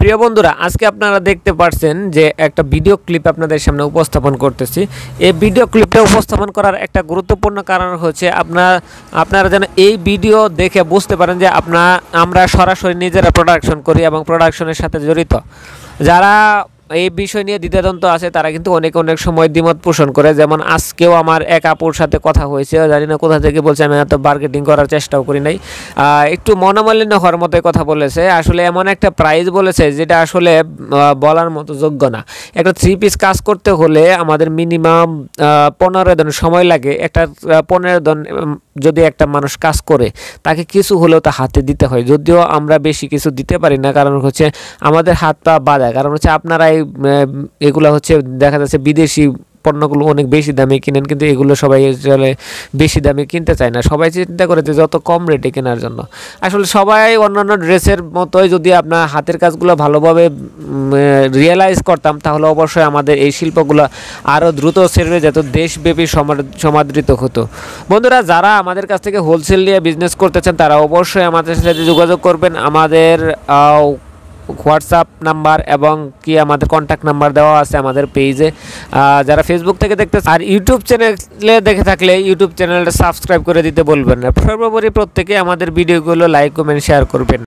প্রিয় বন্ধুরা, আজকে আপনারা দেখতে পাচ্ছেন যে একটা ভিডিও ক্লিপ আপনাদের সামনে উপস্থাপন করতেছি। এই ভিডিও ক্লিপটা উপস্থাপন করার একটা গুরুত্বপূর্ণ কারণ হচ্ছে আপনারা যেন এই ভিডিও দেখে বুঝতে পারেন যে আমরা সরাসরি নিজেরা প্রোডাকশন করি এবং প্রোডাকশনের সাথে জড়িত। যারা এই বিষয় নিয়ে দ্বিধাদ্বন্দ্ব আছে তারা কিন্তু অনেক সময় দ্বিমত পোষণ করে। যেমন আজকেও আমার এক আপুর সাথে কথা হয়েছে, জানি না কোথা থেকে বলছে, আমি এত মার্কেটিং করার চেষ্টাও করি নাই, একটু মনোমালিন্য হওয়ার মতোই কথা বলেছে। আসলে এমন একটা প্রাইস বলেছে যেটা আসলে বলার মতো যোগ্য না। একটা 3 পিস কাজ করতে হলে আমাদের মিনিমাম 15 দিন সময় লাগে। একটা 15 দিন যদি একটা মানুষ কাজ করে তাকে কিছু হলেও তা হাতে দিতে হয়, যদিও আমরা বেশি কিছু দিতে পারি না, কারণ হচ্ছে আমাদের হাত পা বাঁধা। কারণ হচ্ছে আপনারা এগুলো হচ্ছে দেখা যাচ্ছে বিদেশি পণ্যগুলো অনেক বেশি দামে কিনেন, কিন্তু এগুলো সবাই আসলে বেশি দামে কিনতে চায় না। সবাই চিন্তা করে যে যত কম রেটে কেনার জন্য। আসলে সবাই অন্যান্য ড্রেসের মতোই যদি আপনার হাতের কাজগুলো ভালোভাবে রিয়েলাইজ করতাম, তাহলে অবশ্যই আমাদের এই শিল্পগুলো আরও দ্রুত ছেড়ে যেত, দেশব্যাপী সমাদৃত হতো। বন্ধুরা, যারা আমাদের কাছ থেকে হোলসেল নিয়ে বিজনেস করতে চান তারা অবশ্যই আমাদের সাথে যোগাযোগ করবেন। আমাদের হোয়াটসঅ্যাপ নাম্বার এবং কি আমাদের কন্ট্যাক্ট নাম্বার দেওয়া আছে আমাদের পেজে। যারা ফেসবুক থেকে দেখতে আর ইউটিউব চ্যানেলে দেখে থাকলে ইউটিউব চ্যানেলটা সাবস্ক্রাইব করে দিতে বলবেন না। সর্বোপরি প্রত্যেকে আমাদের ভিডিওগুলো লাইক কমেন্ট শেয়ার করবেন।